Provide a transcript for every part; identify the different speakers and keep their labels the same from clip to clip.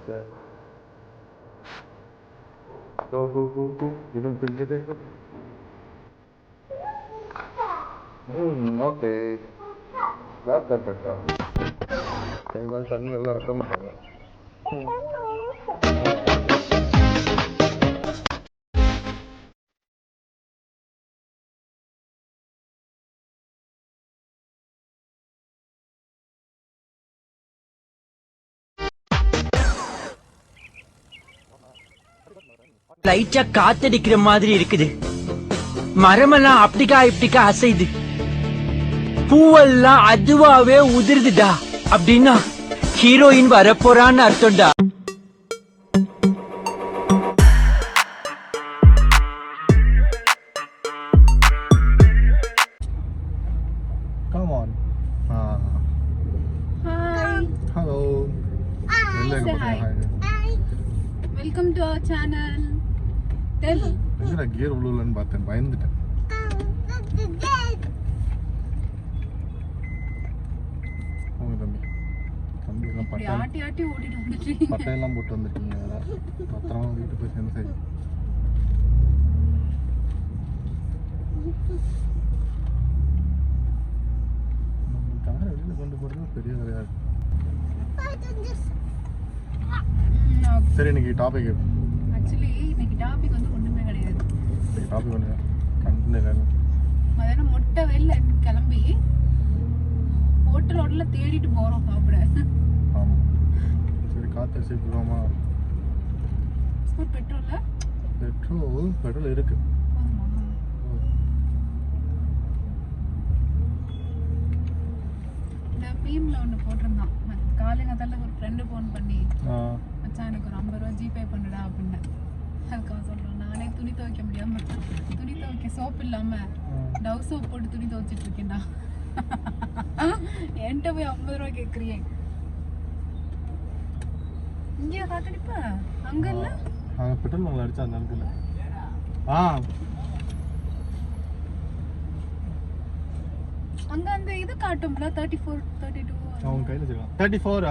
Speaker 1: Go. You don't bring it in. Okay. That's better. Then one son will come.
Speaker 2: லைட்டா காத்தடிக்கிற மாதிரி இருக்குது. மரமெல்லாம் அப்படிக்கா இப்படிக்கா அசைது, பூவெல்லாம் அதுவாவே உதிர்துடா. அப்படின்னா heroine வரப்போறான்னு அர்த்தம்டா.
Speaker 1: Come on.
Speaker 3: Hi.
Speaker 1: Hello.
Speaker 3: Say hi. Welcome to our channel. Tell.
Speaker 1: எங்கடா gear உள்ளன்னு பார்த்தேன், பயந்துட்டேன். உங்க தம்பி எல்லாம்
Speaker 3: ஆட்டி ஓட்டிட்டு வந்துட்டீங்க.
Speaker 1: பட்டையெல்லாம் போட்டு வந்துட்டீங்க. வேற பத்திரமா வீட்டு போய் சேர்ந்து சரி. நம்ம காரை வெளியில கொண்டு போறது பெரிய வேலையா இருக்கு. சரி, இன்னைக்கு டாபிக்
Speaker 3: ஆக்சுவலி இன்னைக்கு டாபிக் வந்து ஒண்ணுமே கிடையாது.
Speaker 1: டாபிக் ஒன்று கண்டினியூ.
Speaker 3: மதியானம் மொட்டை வெயில்ல கிளம்பி ஹோட்டல் தேடிட்டு போறோம் சாப்பிட.
Speaker 1: ஆமாம், சரி காற்று சேர்த்துக்கலாமா? பெட்ரோல் இருக்கு.
Speaker 3: இந்த மீம்ல ஒன்று போட்டிருந்தான். காலைங்கத்தால ஒரு ஃப்ரெண்டு ஃபோன் பண்ணி, மச்சான் எனக்கு ஒரு 50 ரூபா ஜிபே பண்ணுடா அப்படின்னு. அதுக்காக சொல்றேன், நானே துணி துவைக்க முடியாம, துணி துவைக்க சோப்பு இல்லாம டவ் சோப் போட்டு துணி துவைச்சிட்டு இருக்கேன்டா. என்கிட்ட போய் 50 ரூபா கேட்குறியே. இங்கேயா காக்கடிப்ப? அங்க இல்ல,
Speaker 1: அங்கே பெட்ரோல் உங்களை அடிச்சா அந்த இடத்துல.
Speaker 3: அங்க அந்த இது காட்டும்ல 34 32.
Speaker 1: அவங்க கையில் வச்சுக்கலாம். 34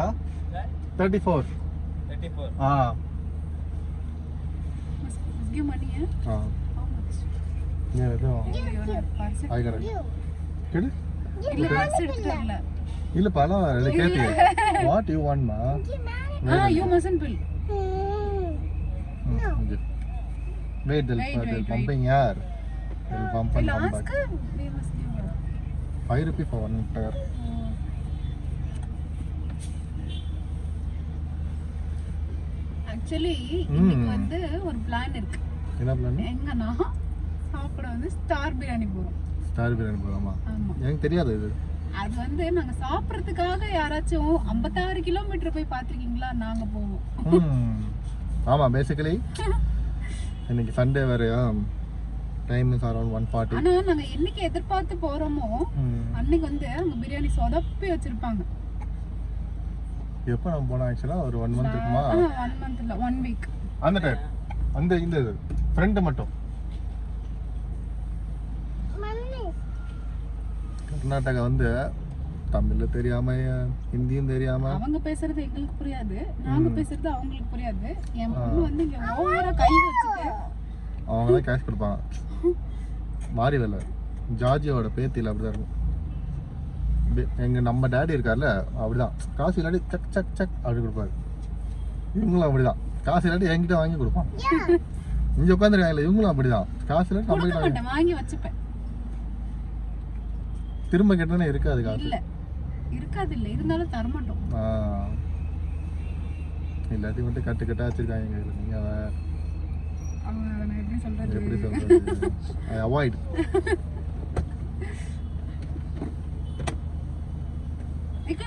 Speaker 1: 34.
Speaker 3: Give money, eh? How much? இல்ல பர்ஸ் எடுத்துட்டு வரல.
Speaker 1: இல்ல பரவாயில்ல, கேட்டியே. What you want ma?
Speaker 3: You mustn't bill.
Speaker 1: Wait, pumping yaar. They'll pump and come back.
Speaker 3: We must give
Speaker 1: 5 rupees for 1 tire.
Speaker 3: Actually இன்னைக்கு வந்து ஒரு பிளான் இருக்கு.
Speaker 1: என்ன பிளான்?
Speaker 3: எங்கன்னா சாப்பிட வந்து ஸ்டார் பிரியாணி போறோம்.
Speaker 1: ஸ்டார் பிரியாணி போறோமா? எனக்கு தெரியாது இது.
Speaker 3: அது வந்து நாங்க சாப்பிடுறதுக்காக யாராச்சும் 56 கிலோமீட்டர் போய் பாத்திருக்கீங்களா? நாங்க போவோம்.
Speaker 1: ஆமா, பேசிக்கலி இன்னைக்கு சண்டே வேறயா, டைம் இஸ் அரௌண்ட் 1:40.
Speaker 3: ஆனா நாங்க என்னைக்கு எதிர்பார்த்து போறோமோ அன்னைக்கு வந்து அங்க பிரியாணி சொதப்பி வச்சிருப்பாங்க.
Speaker 1: எப்போ நம்ம போனோம்? ஆக்சுவலா ஒரு 1 month இருக்குமா?
Speaker 3: 1 month இல்ல, 1 week.
Speaker 1: அந்த டைம் அந்த இந்த ஃப்ரெண்ட் மட்டும் கர்நாடகா வந்து தமிழ்ல தெரியாம, ஹிந்தியும் தெரியாம,
Speaker 3: அவங்க பேசுறது எங்களுக்கு புரியாது, நாங்க பேசுறது அவங்களுக்கு புரியாது. என் பொண்ணு வந்து இங்க ஓவரா கை வச்சுட்டு
Speaker 1: அவங்க தான் கேஷ் கொடுப்பாங்க. மாறி வரல, ஜார்ஜியாவோட பேத்தியில் அப்படிதான் இருக்கும். எங்க நம்ம டேடி இருக்கார்ல, அப்படிதான் காசு இல்லாட்டி சக் சக் சக் அப்படி கொடுப்பாரு. இவங்களும் அப்படிதான், காசு இல்லாட்டி என்கிட்ட வாங்கி கொடுப்பான். இங்க உட்காந்துருக்காங்கல்ல, இவங்களும் அப்படிதான், காசு இல்லாட்டி நம்ம கிட்ட
Speaker 3: வாங்கி வச்சுப்பேன்.
Speaker 1: திரும்ப கேட்டோன்னே இருக்காது காசு.
Speaker 3: இல்ல இருக்காது, இல்ல இருந்தாலும் தர மாட்டோம்.
Speaker 1: எல்லாத்தையும் மட்டும் கட்டு கட்டா வச்சிருக்காங்க. நீங்க
Speaker 3: எப்படி சொல்றது?
Speaker 1: I avoid.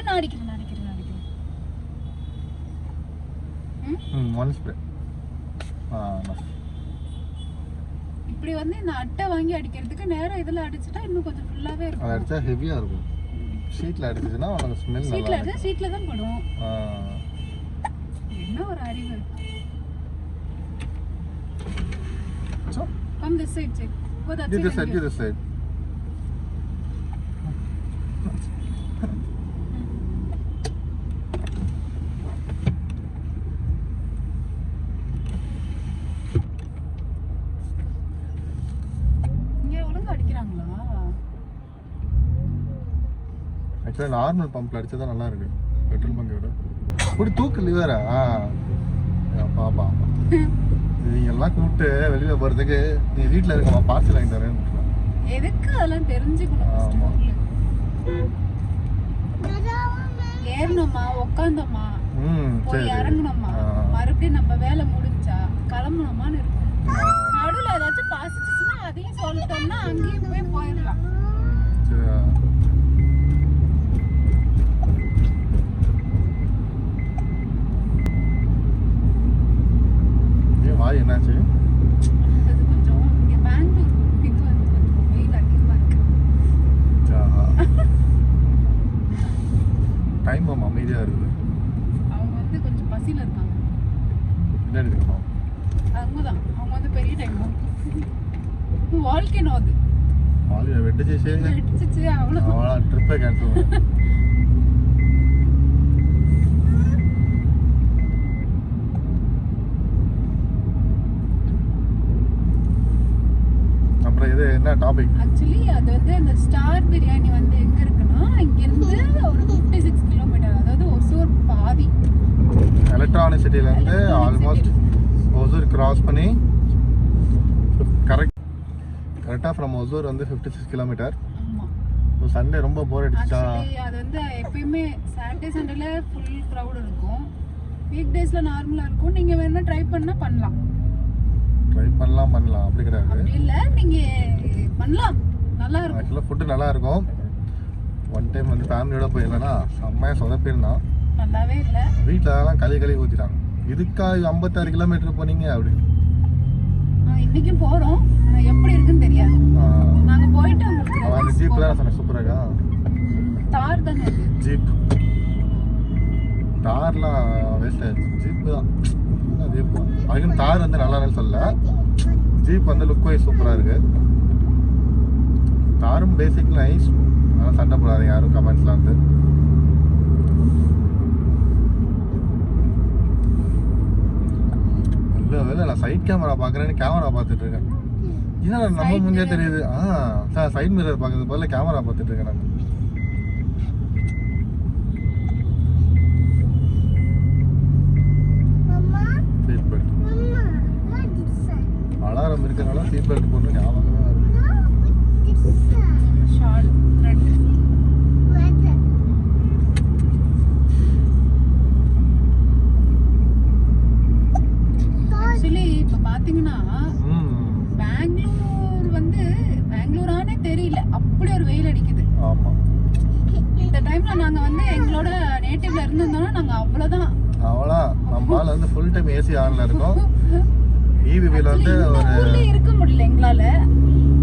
Speaker 3: நான் அடிக்கிறேன்.
Speaker 1: One spray.
Speaker 3: இப்படி வந்து இந்த அட்டை வாங்கி அடிக்கிறதுக்கு நேரம் இதுல அடிச்சிட்டா இன்னும் கொஞ்சம் ஃபுல்லாவே இருக்கும்.
Speaker 1: அது அடிச்சா ஹெவியா இருக்கும். ஷீட்ல அடிச்சதுன்னா உங்களுக்கு ஸ்மெல் நல்லா இருக்கும்.
Speaker 3: ஷீட்ல தான் படும். என்ன ஒரு அறிவு.
Speaker 1: So
Speaker 3: come this side, check. Go that side.
Speaker 1: This side. ஆக்சுவலாக நார்மல் பம்பில் அடிச்சா தான் நல்லா இருக்கு பெட்ரோல் பங்கை விட. இப்படி தூக்கு லிவரா பாப்பா நீங்க எல்லாம் கூப்பிட்டு வெளியில போறதுக்கு நீ வீட்டில் இருக்கமா பார்சல் வாங்கி தரேன்னு.
Speaker 3: எதுக்கு அதெல்லாம் தெரிஞ்சுக்கணும்
Speaker 1: ஆமா.
Speaker 3: ஏறணுமா உட்காந்தோமா போய்
Speaker 1: சரி.
Speaker 3: இறங்கணுமா மறுபடியும் நம்ம வேலை முடிஞ்சா கிளம்பணுமான்னு இருக்கும். நடுவில் ஏதாச்சும் பாசிச்சுன்னா அதையும் சொல்லிட்டோம்னா அங்கேயும் போய் போயிடலாம்.
Speaker 1: சரியா? ஏன் வாய் என்னாச்சு?
Speaker 3: அது கொஞ்சம் இங்கே பெங்களூர் இது வந்து கொஞ்சம் வெயில் அதிகமாக இருக்கு.
Speaker 1: டைம் அமைதியாக இருக்குது.
Speaker 3: அவங்க வந்து கொஞ்சம் பசியில் இருக்காங்க.
Speaker 1: என்ன எடுக்கணும்?
Speaker 3: அவங்கதான் அவங்க வந்து பெரிய டைம் வாழ்க்கைனோ அது
Speaker 1: வாலியை வெட்டுச்சு.
Speaker 3: வெடிச்சிச்சு அவ்வளோ.
Speaker 1: அவ்வளோ ட்ரிப்பை கேன்சல் பண்ணு. அப்புறம் இது என்ன டாபிக்?
Speaker 3: ஆக்சுவலி அது வந்து அந்த ஸ்டார் பிரியாணி வந்து எங்க இருக்குன்னா இங்கிருந்து ஒரு 56 கிலோமீட்டர், அதாவது ஒசூர் பாதி.
Speaker 1: எலக்ட்ரானிக் சிட்டிலேருந்து ஆல்மோஸ்ட் ஒசூர் கிராஸ் பண்ணி கரெக்டாக ஃப்ரம் ஒசூர் வந்து 56 கிலோமீட்டர்.
Speaker 3: ஆமா.
Speaker 1: ஸோ சண்டே ரொம்ப போர் அடிச்சா.
Speaker 3: ஆக்சுவலி அது வந்து எப்பயுமே சாட்டர்டே சண்டேல ஃபுல் க்ரௌட் இருக்கும். வீக் டேஸ்ல நார்மலா இருக்கும். நீங்க வேணா ட்ரை பண்ணலாம்.
Speaker 1: ட்ரை பண்ணலாம் அப்படி கிடையாது.
Speaker 3: அப்படி இல்ல, நீங்க பண்ணலாம், நல்லா இருக்கும்.
Speaker 1: ஆக்சுவலாக ஃபுட்டு நல்லா இருக்கும். ஒன் டைம் வந்து ஃபேமிலியோட போயிருந்தேன்னா செம்மையாக சொதப்பிருந்தான்.
Speaker 3: நல்லாவே இல்லை.
Speaker 1: வீட்டில் அதெல்லாம் களி ஊற்றிட்டாங்க. இதுக்கா 56 கிலோமீட்டர் போனீங்க அப்படி.
Speaker 3: இன்னைக்கும் போறோம், ஆனா எப்படி இருக்குன்னு தெரியாது. நாங்க போயிட்டு உங்களுக்கு
Speaker 1: அந்த ஜீப் தான் சொன்னேன் சூப்பராக.
Speaker 3: தார் தானே அது.
Speaker 1: ஜீப் தார்லாம் வேஸ்ட் ஆயிடுச்சு. ஜீப்பு தான் ஜீப். அதுக்குன்னு தார் வந்து நல்லா இல்லைன்னு சொல்ல, ஜீப் வந்து லுக் வைஸ் சூப்பராக இருக்கு. தாரும் பேசிக் நைஸ். ஆனால் சண்டை போடாதீங்க யாரும் கமெண்ட்ஸில் வந்து. இல்லை நான் சைட் கேமரா பார்க்குறேன்னு கேமரா பார்த்துட்டு இருக்கேன். ஏன்னா நம்ம முன்னே தெரியுது. சார் சைட் மிரர் பார்க்கறது பதில் கேமரா பார்த்துட்டு இருக்கேன் நான். சீட் பெல்ட் அலாரம் இருக்கிறனால சீட் பெல்ட் போட்டு ஞாபகமே வருது.
Speaker 3: Short thread. ஆக்சுவலி இப்போ பார்த்தீங்கன்னா பெங்களூர் வந்து பெங்களூரானே தெரியல, அப்படி ஒரு வெயில் அடிக்குது.
Speaker 1: ஆமாம்.
Speaker 3: இந்த டைம்ல நாங்க வந்து எங்களோட நேட்டிவ்ல இருந்திருந்தோம்னா நாங்க அவ்வளவுதான்.
Speaker 1: அவ்வளோ நம்மளால வந்து ஃபுல் டைம் ஏசி ஆன்ல இருக்கும். ஈவிபியில் வந்து ஒரு
Speaker 3: ஊர்ல இருக்க முடியல எங்களால.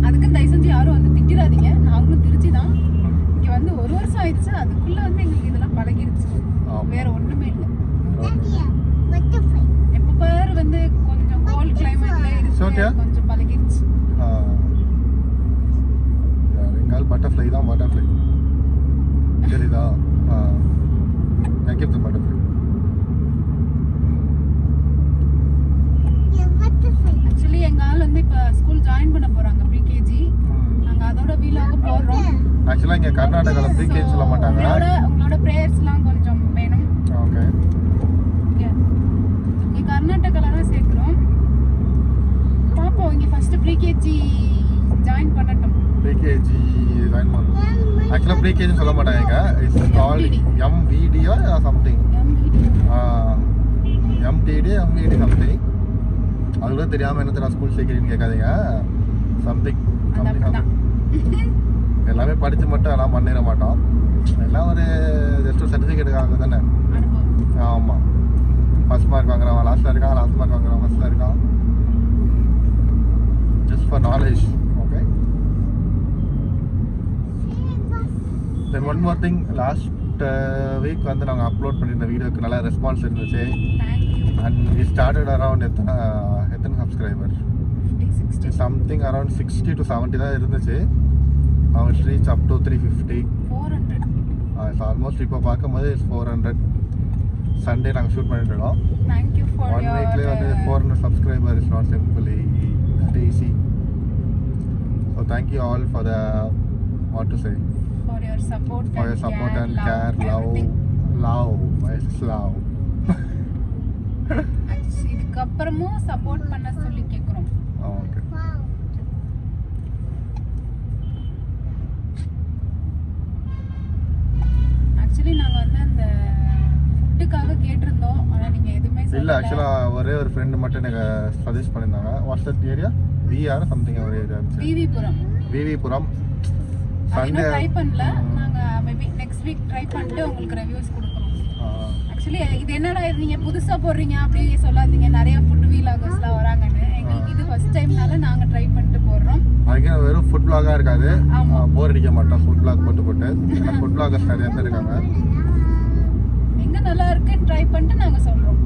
Speaker 3: அதுக்கு தயவு செஞ்சு யாரும் வந்து திட்டிடாதீங்க. நாங்களும் திருச்சி தான். இங்க வந்து 1 வருஷம் ஆயிடுச்சு. அதுக்குள்ள வந்து எங்களுக்கு இதெல்லாம் பழகிருச்சு. வேற ஒண்ணுமே இல்லை. எப்ப பாரு வந்து கொஞ்சம் கோல்ட் கிளைமேட்ல இருக்கு, கொஞ்சம் பழகிருச்சு.
Speaker 1: எங்கால் பட்டர்ஃப்ளை தான் butterfly Saritha. Thank you butterfly.
Speaker 3: Actually எங்க ஆள் வந்து இப்ப ஸ்கூல் ஜாயின் பண்ண போறாங்க ப்ரீகேஜி. நாங்க அதோட வீலாக போறோம்.
Speaker 1: ஆக்சுவலா இங்க கர்நாடகால ப்ரீகேஜி சொல்ல மாட்டாங்க.
Speaker 3: உங்களோட பிரேயர்ஸ்லாம் கொஞ்சம் வேணும்.
Speaker 1: ஓகே.
Speaker 3: இங்க கர்நாடகால தான் சேர்க்கிறோம். பாப்போம் இங்க ஃபர்ஸ்ட் ப்ரீகேஜி ஜாயின் பண்ணட்டும்.
Speaker 1: ப்ரீகேஜி ஜாயின் பண்ணனும். ஆக்சுவலா ப்ரீகேஜி சொல்ல மாட்டாங்க. It's called MVD or something. MTD MVD something. அது கூட தெரியாம என்ன தெரியும் ஸ்கூல் சேர்க்கிறீன்னு கேட்காதீங்க. சம்திங் எல்லாமே படிச்சு மட்டும் எல்லாம் பண்ணிட மாட்டோம். எல்லாம் ஒரு ஜஸ்ட் சர்டிஃபிகேட்டுக்காக தானே. ஆமாம். ஃபர்ஸ்ட் மார்க் வாங்குறவன் லாஸ்ட்டில் இருக்கான், லாஸ்ட் மார்க் வாங்குறவன் ஃபர்ஸ்ட்டில் இருக்கான். Just for knowledge. Okay. Then one more thing, last week வந்து நாங்கள் அப்லோட் பண்ணியிருந்த வீடியோக்கு நல்ல ரெஸ்பான்ஸ் இருந்துச்சு. அண்ட் வி ஸ்டார்டட் அரவுண்ட் எத்தனை சப்ஸ்கிரைபர் சம்திங் அரவுண்ட் 60 to 70 தான் இருந்துச்சு. now it's reached up to 350 400. Almost இப்போ பார்க்கும்போது 400. சண்டே நாங்கள் ஷூட் பண்ணிட்டு இருக்கோம். ஒன் வீக்லேயே வந்து 400 subscriber is not simply that easy. So thank you all for the what to say
Speaker 3: for your support
Speaker 1: for your support and care, love. It's love.
Speaker 3: இதுக்கப்புறமும் support பண்ண சொல்லி கேக்குறோம்.
Speaker 1: ஓகே.
Speaker 3: ஆக்சுவலி நாங்க வந்து அந்த ஃபுட்டுக்காக கேட்டிருந்தோம். ஆனா நீங்க எதுவுமே
Speaker 1: இல்ல
Speaker 3: சொல்லல.
Speaker 1: ஆக்சுவலா ஒரே ஒரு ஃப்ரெண்ட் மட்டும் எனக்கு சஜஸ்ட் பண்ணிருந்தாங்க. What's that area? We are something ஒரு ஏரியா இருந்துச்சு. விவிபுரம். சண்டே
Speaker 3: ட்ரை பண்ணல. நாங்க மேபி நெக்ஸ்ட் வீக் ட்ரை பண்ணிட்டு உங்களுக்கு ரிவ்யூஸ் கொடுக்குறோம். ஆக்சுவலி இது என்னடா இது நீங்க புதுசா போடுறீங்க அப்படி சொல்லாதீங்க. நிறைய ஃபுட் வீலாகர்ஸ்லாம் வராங்கன்னு. எங்களுக்கு இது ஃபர்ஸ்ட் டைம்னால நாங்க ட்ரை பண்ணிட்டு போடுறோம்.
Speaker 1: அதுக்கு வெறும் ஃபுட் vlog-ஆ இருக்காது. போர் அடிக்க மாட்டோம் ஃபுட் vlog போட்டு. ஏன்னா ஃபுட் vloggers நிறைய பேர் இருக்காங்க.
Speaker 3: எங்க நல்லா இருக்குன்னு ட்ரை பண்ணிட்டு நாங்க சொல்றோம்.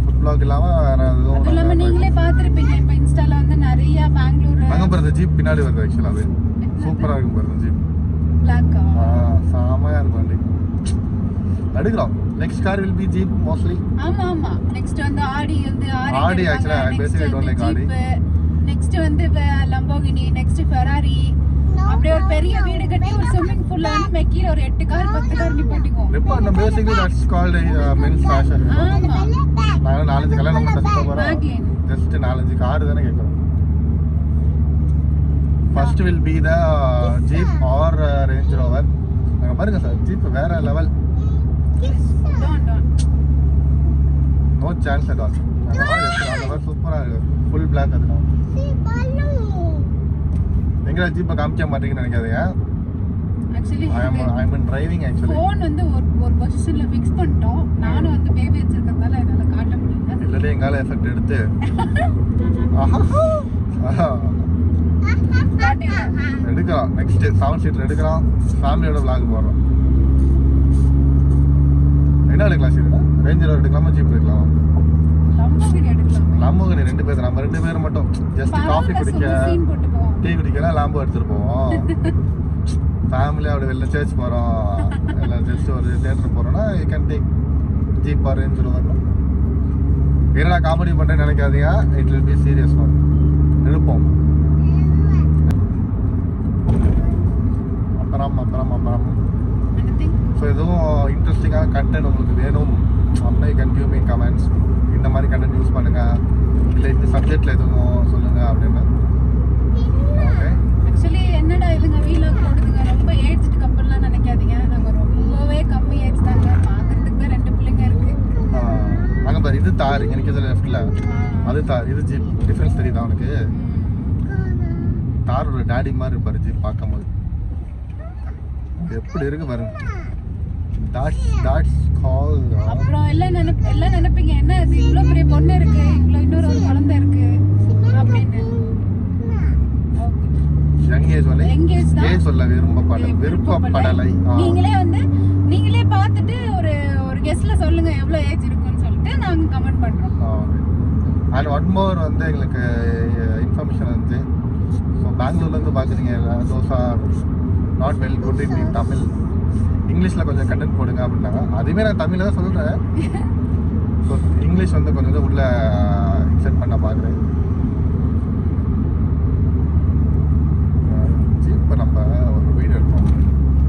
Speaker 1: ஃபுட் vlog இல்லாம வேற எதுவும்
Speaker 3: அது இல்லாம நீங்களே பார்த்திருப்பீங்க. இப்போ இன்ஸ்டால வந்து நிறைய பெங்களூர்
Speaker 1: அங்க பாருங்க ஜீப் பின்னாடி வருது. ஆக்சுவலா அது சூப்பரா இருக்கும் பாருங்க ஜீப்.
Speaker 3: பிளாக்கா
Speaker 1: சாமையா இருக்கும் வண்டி. எடுக்கலாம். Next car will be jeep mostly.
Speaker 3: ஆமா நெக்ஸ்ட் வந்து ஆடி
Speaker 1: actually I basically don't like Audi.
Speaker 3: Next வந்து லம்போகினி, நெக்ஸ்ட் ஃபெராரி. அப்படியே ஒரு பெரிய வீடு கட்டி ஒரு ஸ்விமிங் பூல்ல வந்து மெக்கில ஒரு 8 கார் 10 கார் நிப்பாட்டிக்குவோம்.
Speaker 1: இப்போ நம்ம basically that's called men's fashion.
Speaker 3: ஆமா
Speaker 1: நாங்க 4 கல்யாணம் பண்ண போறோம். ஜஸ்ட் 4 கார் தானே கேக்குறோம். First will be the Jeep or Range Rover. அங்க பாருங்க சார் Jeep வேற level.
Speaker 3: don't
Speaker 1: No chance at all. அந்த மாதிரி சூப்பரா இருக்கு. ஃபுல் black அதுதான். எங்க ஜீப்பை காமிக்க மாட்டீங்கன்னு நினைக்காதீங்க.
Speaker 3: Actually
Speaker 1: I'm in driving actually.
Speaker 3: Phone வந்து ஒரு பொசிஷன்ல ஃபிக்ஸ் பண்ணிட்டோம். நானும் வந்து பேபி வச்சிருக்கிறதால என்னால காட்ட முடியல.
Speaker 1: இல்ல எங்கால எஃபெக்ட் எடுத்து எடுக்கலாம். நெக்ஸ்ட் 7 சீட்டர் எடுக்கலாம். ஃபேமிலியோட vlog போடுறோம். என்ன எடுக்கலாம் சீட்டா? ரேஞ்ச் ரோவர் எடுக்கலாமா ஜீப் எடுக்கலாமா? லம்போகினி 2 பேர். நம்ம 2 பேர் மட்டும் ஜஸ்ட் காஃபி குடிக்க டீ குடிக்கலாம் லாம்போ எடுத்துட்டு போவோம். ஃபேமிலியா அப்படி வெளில சர்ச் போறோம் இல்லை ஜஸ்ட் ஒரு தியேட்டர் போறோம்னா you can take Jeep or Range Rover. என்னடா காமெடி பண்றேன்னு நினைக்காதீங்க. It will be serious one. எடுப்போம். அப்புறம் ஸோ எதுவும் இன்ட்ரெஸ்டிங்காக கண்டென்ட் உங்களுக்கு வேணும் அப்படின்னா you can give me comments. இந்த மாதிரி கண்டென்ட் யூஸ் பண்ணுங்க, இல்லை இந்த சப்ஜெக்ட்ல எதுவும் சொல்லுங்க அப்படின்னு. ஓகே.
Speaker 3: ஆக்சுவலி என்னடா இதுங்க வீலாக் போடுதுங்க ரொம்ப ஏஜ்டு கப்பல்லாம் நினைக்காதீங்க. நாங்கள் ரொம்பவே கம்மி ஏஜ் தாங்க. பார்க்கறதுக்கு தான் 2 பிள்ளைங்க இருக்கு.
Speaker 1: அங்கே பாரு இது தார். எனக்கு இதில் லெஃப்டில் அது தார். இது ஜீப். டிஃப்ரென்ஸ் தெரியுதா அவனுக்கு? தாரோட டேடி மாதிரி இருப்பாரு ஜீப் பார்க்கும்போது. எப்படி இருக்கு பாருங்க. That's called.
Speaker 3: அப்புறம் எல்லாம் நினைப்பீங்க என்ன இது இவ்வளோ பெரிய பொண்ணு இருக்கு, இவ்வளோ இன்னொரு ஒரு குழந்தை இருக்கு அப்படின்னு.
Speaker 1: யங் ஏஜ் வரை ஏஜ் சொல்ல விருப்பப்படலை.
Speaker 3: நீங்களே பார்த்துட்டு ஒரு கெஸ்ட்ல சொல்லுங்க எவ்வளோ ஏஜ் இருக்குன்னு சொல்லிட்டு நாங்க கமெண்ட் பண்றோம்.
Speaker 1: அண்ட் ஒன் மோர் வந்து எங்களுக்கு இன்ஃபர்மேஷன் வந்து ஸோ பெங்களூர்லேருந்து பார்க்குறீங்க. Those are not well good in Tamil. இங்கிலீஷில் கொஞ்சம் கண்டென்ட் போடுங்க அப்படின்னாங்க. அதுவுமே நான் தமிழில் தான் சொல்கிறேன். ஸோ இங்கிலீஷ் வந்து கொஞ்சம் உள்ள இன்செர்ட் பண்ண பார்க்குறேன். இப்போ நம்ம ஒரு வீடியோ எடுப்போம்.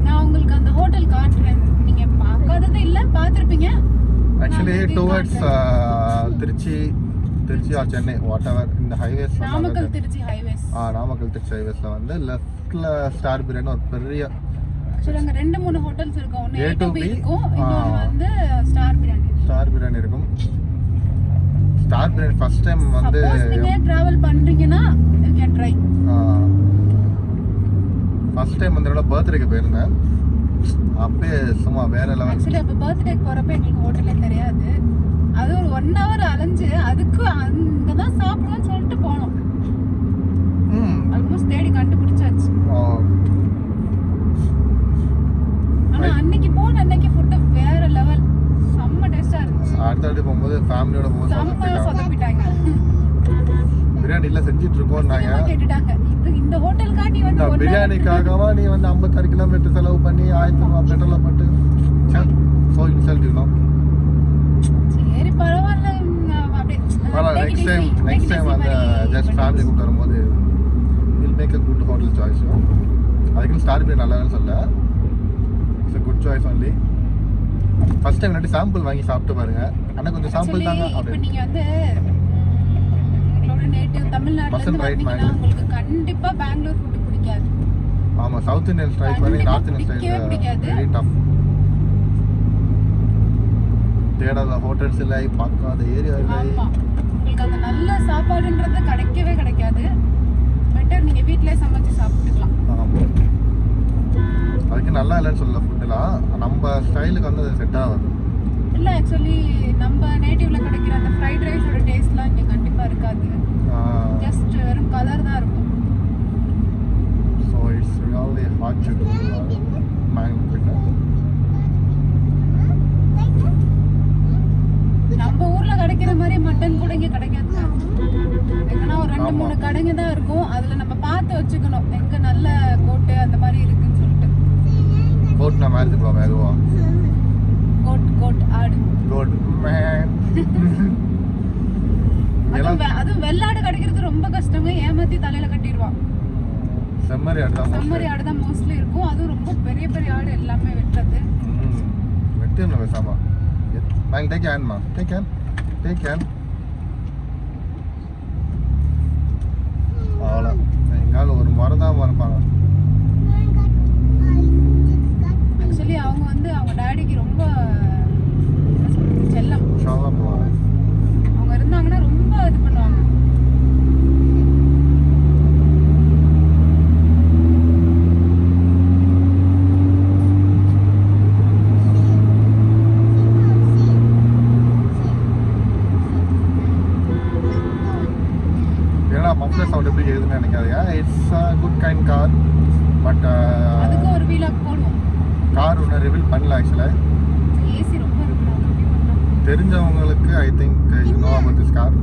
Speaker 3: நான் உங்களுக்கு அந்த ஹோட்டல் காட்டுறேன். நீங்கள் பார்க்காதது இல்லை, பார்த்துருப்பீங்க.
Speaker 1: Actually towards Trichy or Chennai whatever இந்த ஹைவேஸ்
Speaker 3: நாமக்கல் திருச்சி ஹைவேஸ்.
Speaker 1: நாமக்கல் திருச்சி ஹைவேஸில் வந்து லெஃப்டில் ஸ்டார் பிரியாணி ஒரு பெரிய
Speaker 3: ஆக்சுவலி அங்க 2-3 ஹோட்டல்ஸ் இருக்கும். ஒன்னு A2B இருக்கும், இன்னொரு வந்து ஸ்டார் பிரியாணி இருக்கும்.
Speaker 1: ஸ்டார் பிரியாணி ஃபர்ஸ்ட் டைம் வந்து
Speaker 3: நீங்க டிராவல் பண்றீங்கன்னா you can try.
Speaker 1: First time வந்து என்னோட பர்த்டேக்கு போயிருந்தேன். அப்பவே சும்மா வேற லெவல்.
Speaker 3: ஆக்சுவலி அப்ப பர்த்டேக்கு போறப்ப எங்களுக்கு ஹோட்டலே தெரியாது. அது ஒரு 1 hour அலைஞ்சு அதுக்கு அங்க தான் சாப்பிடுவோம்னு சொல்லிட்டு போனோம். ஆல்மோஸ்ட் தேடி கண்டுபிடிச்சாச்சு. ஆனா அன்னைக்கு ஃபுட் வேற லெவல். செம்ம டேஸ்டா இருந்துச்சு.
Speaker 1: அடுத்த போகும்போது ஃபேமிலியோட போகும்போது
Speaker 3: சொதப்பிட்டாங்க.
Speaker 1: பிரியாணி இல்ல செஞ்சிட்டு இருக்கோம் நாங்க.
Speaker 3: கேட்டுட்டாங்க இந்த ஹோட்டல் காட்டி வந்து
Speaker 1: பிரியாணிக்காகவா நீ வந்து 56 கிலோமீட்டர் செலவு பண்ணி 1000 ரூபாய் பெட்ரோல் போட்டு சோ இன்சல்ட் யூ நோ.
Speaker 3: சரி பரவாயில்ல. அப்படியே
Speaker 1: நெக்ஸ்ட் டைம் அந்த ஜஸ்ட் ஃபேமிலி கூப்பிட்டு வரும்போது will make a good hotel choice. அதுக்கு ஸ்டார் பிரியாணி நல்லா சொல்ல it's a good choice only. First time நட்டு சாம்பிள் வாங்கி சாப்பிட்டு பாருங்க. ஆனா கொஞ்சம் சாம்பிள் தாங்க
Speaker 3: இப்போ
Speaker 1: அப்படி.
Speaker 3: நீங்க வந்து உங்களோட நேட்டிவ் தமிழ்நாட்டுல இருந்து வந்தீங்கன்னா உங்களுக்கு கண்டிப்பா பெங்களூர் ஃபுட் பிடிக்காது.
Speaker 1: ஆமா, சவுத் இந்தியன் ட்ரை பண்ணி north Indian style very tough. தேடாத ஹோட்டல்ஸ் இல்லை, பார்க்காத ஏரியா இல்லை.
Speaker 3: ஆமா, உங்களுக்கு அந்த நல்ல சாப்பாடுன்றது கிடைக்கவே கிடைக்காது. பெட்டர் நீங்க வீட்லயே சமைச்சு சாப்பிட்டுக்கலாம்.
Speaker 1: ஆமா, அதுக்கு நல்லா இல்லைன்னு சொல்லல, ஃபுட்டுலாம் நம்ம ஸ்டைலுக்கு வந்து அது செட் ஆகாது.
Speaker 3: இல்லை ஆக்சுவலி நம்ம நேட்டிவ்ல கிடைக்கிற அந்த ஃப்ரைட் ரைஸோட டேஸ்ட்லாம் இங்கே கண்டிப்பாக இருக்காது. ஜஸ்ட் வெறும் கலர் தான் இருக்கும்.
Speaker 1: So it's really hot to mango.
Speaker 3: நம்ம ஊர்ல கிடைக்கிற மாதிரி மட்டன் கூட இங்கே கிடைக்காது. எங்கன்னா ஒரு 2-3 கடைங்க தான் இருக்கும். அதில் நம்ம பார்த்து வச்சுக்கணும் எங்கே நல்ல கோட்டு அந்த மாதிரி இருக்குன்னு சொல்லிட்டு.
Speaker 1: கோட் நான் மாதிரி போகலாம் வேகுவா.
Speaker 3: கோட் ஆடு.
Speaker 1: Goat man.
Speaker 3: அதுவும் வெள்ளாடு கிடைக்கிறது ரொம்ப கஷ்டங்க. ஏமாத்தி தலையில கட்டிடுவான்.
Speaker 1: செம்மறி
Speaker 3: ஆடு தான் மோஸ்ட்லி இருக்கும். அதுவும் ரொம்ப பெரிய பெரிய ஆடு எல்லாமே வெட்டுறது.
Speaker 1: வெட்டிடணும் பேசாமா. மேங் டேக் ஹேண்ட்மா, டேக் ஹேண்ட். அவ்வளோ எங்கால ஒரு மரம் தான் மறப்பாங்க.
Speaker 3: ஆக்சுவலி அவங்க வந்து அவங்க டாடிக்கு ரொம்ப என்ன சொல்றது செல்லம். அவங்க இருந்தாங்கன்னா ரொம்ப இது பண்ணுவாங்க.
Speaker 1: ஏன்னா மஃப்ளர் சவுண்ட் எப்படி எதுன்னு நினைக்காதீங்க. It's a good kind car. But
Speaker 3: அதுக்கு ஒரு வீலாக் போடுவோம்.
Speaker 1: கார் ஒன்று ரிவீல் பண்ணல ஆக்சுவலாக.
Speaker 3: ஏசி ரொம்ப இருக்கு.
Speaker 1: தெரிஞ்சவங்களுக்கு I think you know about this car.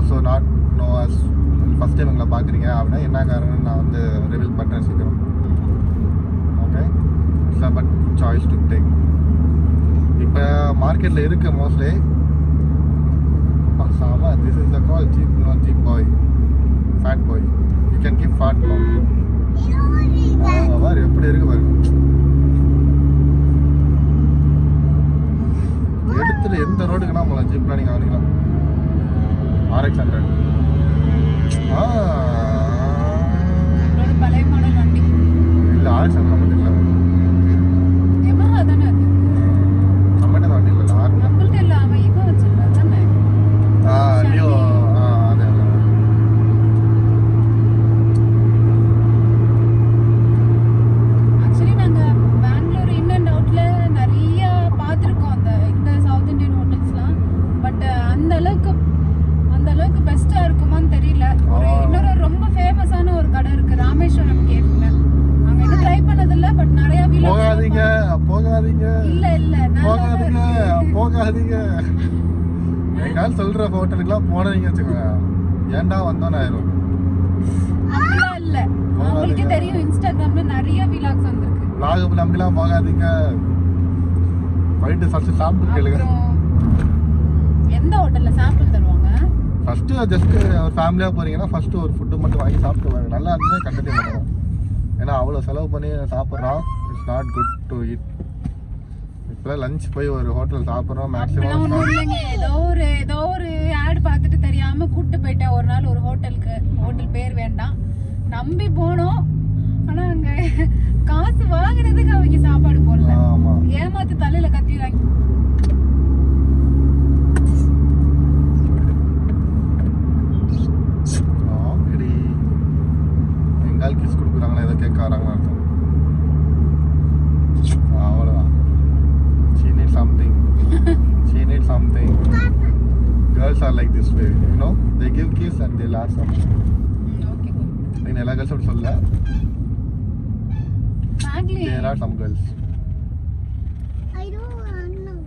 Speaker 1: So not know us first time எங்களை பார்க்குறீங்க அப்படின்னா என்ன காரணம்னு நான் வந்து ரிவீல் பண்ணுறேன் சீக்கிரம். Okay, it's a bad choice to take. இப்போ மார்க்கெட்டில் இருக்க மோஸ்ட்லி சாமா this is the call Jeep, not Jeep boy, Fat Boy. You can keep Fat Boy. பாரு எப்படி இருக்கு பாரு. எடுத்துட்டு எந்த ரோடுக்குன்னா போகலாம் ஜீப்லாம் நீங்கள் வாங்கிக்கலாம். RX 100
Speaker 3: பழைய மாடல் வண்டி
Speaker 1: இல்லை. RX 100 மட்டும் இல்லை,
Speaker 3: எமஹா தானே அது.
Speaker 1: நம்மகிட்ட வண்டி இல்லை.
Speaker 3: நம்மள்ட்ட இல்லை, அவன் இவன் வச்சிருந்தா தானே.
Speaker 1: லியோ. அதே
Speaker 3: ஆக்சுவலி நாங்கள் பெங்களூர் இன் அண்ட் அவுட்ல நிறைய பார்த்துருக்கோம் இந்த சவுத் இந்தியன் ஹோட்டல்ஸ்லாம். பட் அந்த அளவுக்கு பெஸ்ட்டாக இருக்குமான்னு தெரியல. இன்னொரு ரொம்ப ஃபேமஸான ஒரு கடை இருக்கு, ராமேஸ்வரம் கேஃப்னு. அங்கே இன்னும் ட்ரை பண்ணதில்லை. பட் நிறைய
Speaker 1: போகாதீங்க போகாதீங்க. எங்கால் சொல்ற ஹோட்டலுக்குலாம் போனீங்க வச்சுக்கோங்க, ஏன்டா வந்தோன்னு ஆயிரும்.
Speaker 3: அப்படிலாம் இல்லை, அவங்களுக்கே தெரியும். இன்ஸ்டாகிராம்ல நிறைய விலாக்ஸ் வந்திருக்கு.
Speaker 1: விலாக் நம்பிலாம் போகாதீங்க. போயிட்டு ஃபர்ஸ்ட் சாம்பிள் கேளுங்க.
Speaker 3: எந்த ஹோட்டல்ல சாம்பிள் தருவாங்க?
Speaker 1: ஃபர்ஸ்ட் ஜஸ்ட் ஒரு ஃபேமிலியாக போறீங்கன்னா ஃபர்ஸ்ட் ஒரு ஃபுட்டு மட்டும் வாங்கி சாப்பிட்டு வாங்க. நல்லா இருந்தால் கண்டினியூ பண்ணுங்க. ஏன்னா அவ்வளோ செலவு பண்ணி சாப்பிட்றோம், it's not good to eat. இப்போலாம் லஞ்ச் போய் ஒரு ஹோட்டல் சாப்பிட்றோம் மேக்ஸிமம்.
Speaker 3: ஒன்றும் இல்லைங்க, ஏதோ ஒரு ஆட் பார்த்துட்டு தெரியாம கூப்பிட்டு போயிட்டேன் ஒரு நாள் ஒரு ஹோட்டலுக்கு. ஹோட்டல் பேர் வேண்டாம், நம்பி போனோம். ஆனா அங்க காசு வாங்குறதுக்கு அவங்க சாப்பாடு போடல, ஏமாத்து தலையில கத்திடுறாங்க. எங்கால் கிஸ் கொடுக்குறாங்களா, ஏதோ கேட்க வராங்களா அர்த்தம். அவ்வளோதான். She needs something. Girls are like this way, you know. They give kiss and they'll ask something. Okay, cool. In எல்லா girls அப்படி சொல்லல. There are some girls. I don't know.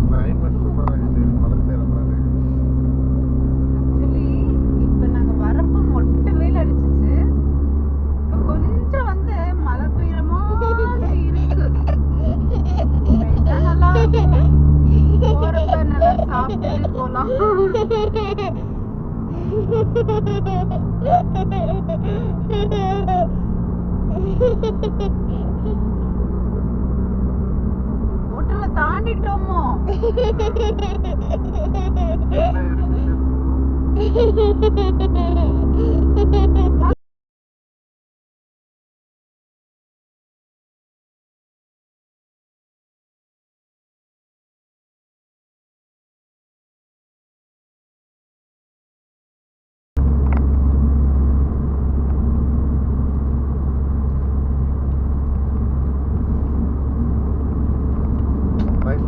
Speaker 1: Climate சூப்பராக இருந்துச்சு, மழை பெய்யுற மாதிரி.
Speaker 3: ஆக்சுவலி இப்போ நாங்கள் வரப்போ மொட்டை வெயில் அடிச்சிச்சு. இப்போ கொஞ்சம் வந்து மழை பெய்யுற மாதிரி இருக்கு. பெய்தா நல்லா இருக்கும். போறப்ப நல்லா சாப்பிட்டு போலாம். ஹோட்டலை தாண்டிட்டோமோ?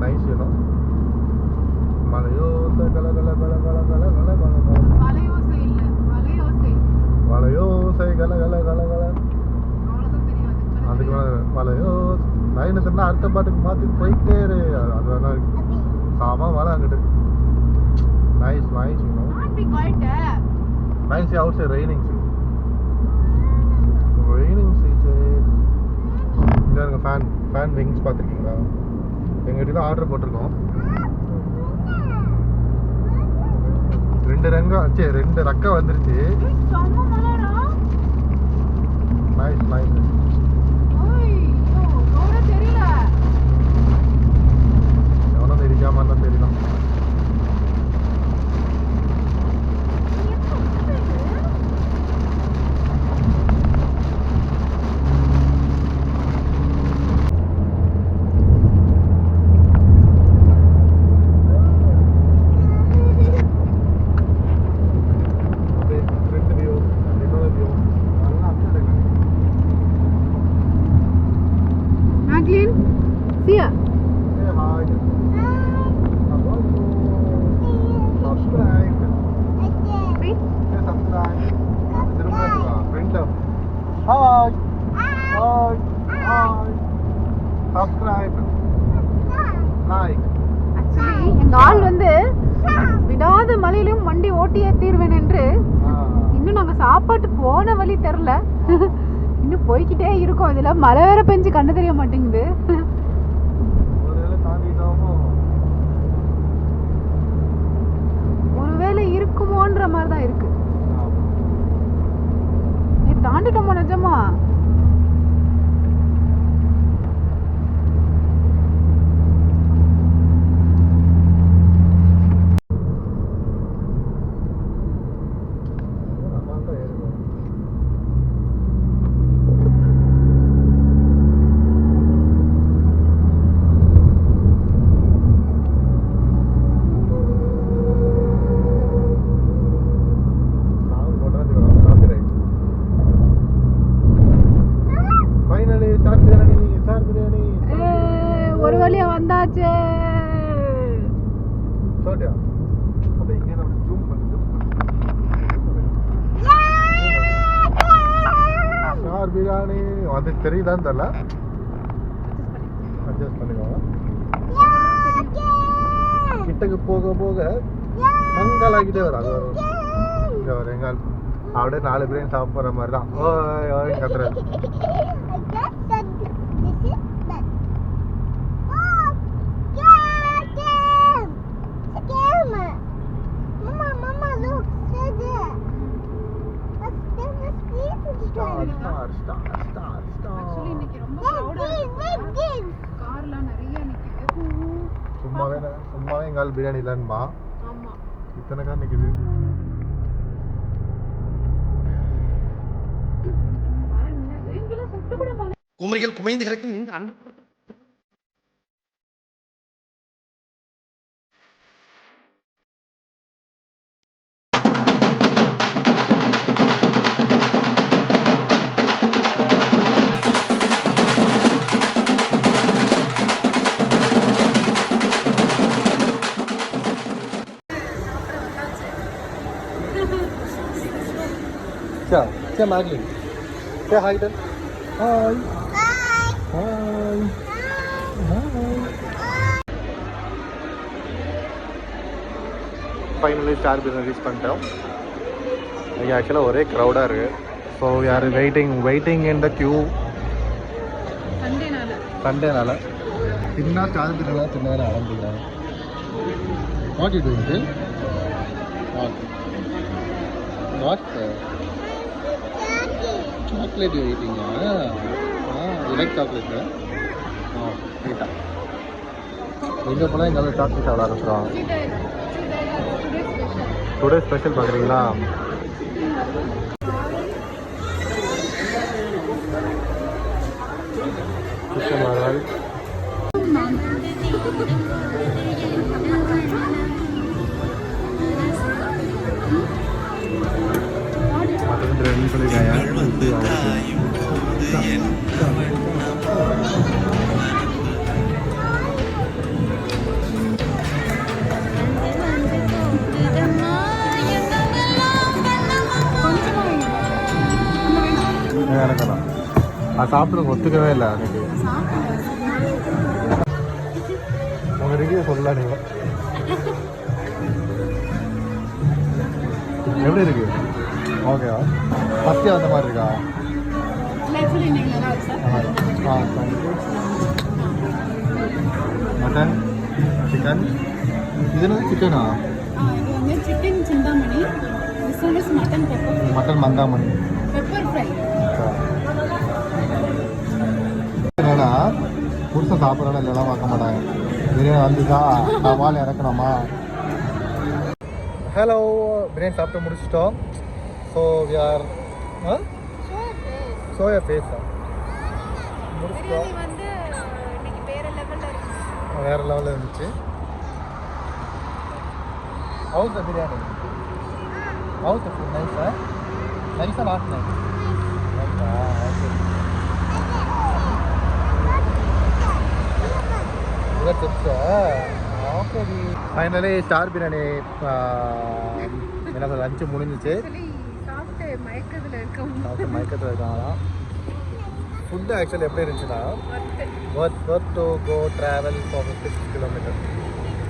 Speaker 1: Nice, you know. மலையோசை கல கல கல கல கல கல கல கல.
Speaker 3: வலையோசை இல்ல, வலையோசை.
Speaker 1: மலையோசை கல கல கல கல.
Speaker 3: அவ்வளவுதான் தெரியும் அதுக்கு.
Speaker 1: அதுக்கு மேலே மலையோ லைன் இருந்தால் அடுத்த பாட்டுக்கு மாற்றிட்டு போயிட்டே இரு. அது வேணா சாமா மழை அங்கிட்டு. Nice nice, you know.
Speaker 3: Can't be quiet.
Speaker 1: Nice outside raining. Raining season. இங்க இருக்க ஃபேன் விங்ஸ் பார்த்துருக்கீங்களா? எங்ககிட்ட தான் ஆர்டர் போட்டிருக்கோம். 2 ரெக்கை வந்துருச்சு.
Speaker 3: செம்ம மழைடா.
Speaker 1: Nice nice.
Speaker 3: ஐயோ, ரோடே தெரியல.
Speaker 1: எவனோ தெரியாம தான் தெரியலாம்.
Speaker 3: Maglin, see ya.
Speaker 1: Hey, hi. How are you? Subscribe.
Speaker 3: Hey.
Speaker 1: Hey, subscribe. திரும்ப friend. Hi. Hi. Hi. Subscribe. Like.
Speaker 3: Actually, எங்க ஆள் வந்து விடாத மழையிலும் வண்டி ஓட்டியே தீர்வேன் என்று இன்னும் நாங்க சாப்பாட்டு போன வழி தெரியல. இன்னும் போய்கிட்டே இருக்கோம். இதுல மழை வேற பெஞ்சு கண்ணு தெரிய மாட்டேங்குது. ஒருவேளை இருக்குமோன்ற மாதிரி தான் இருக்கு. நீ தாண்டிட்டோமா நிஜமா? ஒரு வழியா வந்தாச்சு.
Speaker 1: சோட்டியா அப்ப இங்க நம்ம ஜூம் பண்ணி ஸ்டார் பிரியாணி வந்து தெரியுதான்னு தெரியல. அட்ஜஸ்ட் பண்ணிக்கோங்க. கிட்டக்கு போக போக மங்கலாகிட்டே வரும். அது வரும் இங்க வரும் எங்கால் அப்படியே 4 பேரையும் சாப்பிட்ற மாதிரி தான். ஓய் ஓய் கத்துறது.
Speaker 3: Actually இன்னைக்கு ரொம்ப crowd-ஆ இருக்கு. கார்லாம் நிறைய நிக்குது.
Speaker 1: சும்மாவே எங்கால் பிரியாணி இல்லைன்னுமா.
Speaker 3: ஆமா.
Speaker 1: இத்தனை கார் நிக்குது.
Speaker 4: குமரிகள் குமைந்து கிடக்கும்.
Speaker 1: Say Madeline. Say hi then. Hi. Hi. Finally star biryani reach பண்ணிட்டோம். இங்கே ஆக்சுவலாக ஒரே க்ரௌடாக இருக்குது. ஸோ யார் வெயிட்டிங் இன் த க்யூ. சண்டேனால தின்னா ஸ்டார் பிரியாணி தின்னாரு ஆரம்பிங்க. What you doing? What chocolate you eating? You like chocolate? ஈட்டா எங்கே போனால் எங்கே சாக்லேட் சாப்பிட ஆரம்பிச்சிடுவாங்க. டுடே ஸ்பெஷல் பார்க்குறீங்களா? சிக்கன் வறுவல், மட்டன் பிரியாணி சொல்லியிருக்காங்க. எனக்குண்ணா அது சாப்பிட்றது ஒத்துக்கவே இல்லை. எனக்கு உங்கள் ரிவ்யூ சொல்லலாம். நீங்கள் எப்படி இருக்கு? ஓகேவா? ஃபஸ்ட்டே அந்த மாதிரி இருக்கா? மட்டன் சிக்கன் இது என்ன சிக்கனா?
Speaker 3: சிக்கன் சிந்தாமணி,
Speaker 1: மட்டன் மந்தாமணி,
Speaker 3: பெப்பர் ஃப்ரை.
Speaker 1: என்னன்னா புதுசாக சாப்பிட்றோம் இல்லைலாம் பார்க்க மாட்டாங்க. பிரியாணி வந்துதா நான் வாழை இறக்கணுமா? ஹலோ, பிரியாணி சாப்பிட்டு முடிச்சிட்டோம். ஸோ வி ஆர் சோயா பேஸா முடிச்சிட்டோம். வேறு லெவலில் இருந்துச்சு. How's the biryani? How's the food? நைஸா? நைஸா லாஸ்ட் நைட்? நைஸா? ஓகே டிப்ஸா? ஓகே. ஃபைனலி ஸ்டார் பிரியாணி என்ன லஞ்சு முடிஞ்சிச்சு.
Speaker 3: சாப்பிட்டு மயக்கத்தில்
Speaker 1: இருக்காங்களாம். ஃபுட்டு ஆக்சுவலி எப்படி இருந்துச்சுன்னா worth to go travel for 6 kilometre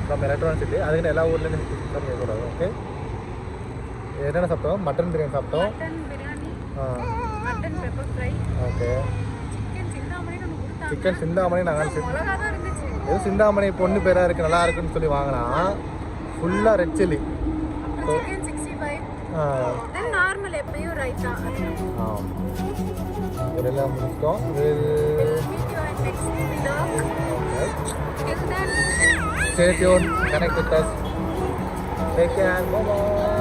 Speaker 1: from Electronic City. அதுக்குன்னு எல்லா ஊர்லேருந்து கேட்கக்கூடாது. ஓகே. என்னென்ன சாப்பிட்டோம்? மட்டன் பிரியாணி சாப்பிட்டோம். ஓகே. சிக்கன் சிந்தாமணி நாங்கள் எது சிந்தாமணி பொண்ணு பேராக இருக்குது நல்லா இருக்குன்னு சொல்லி வாங்கினா ஃபுல்லாக ரெட் சில்லி. இதெல்லாம் முடிச்சிட்டோம். Stay tuned, connect with us. Take care, bye bye.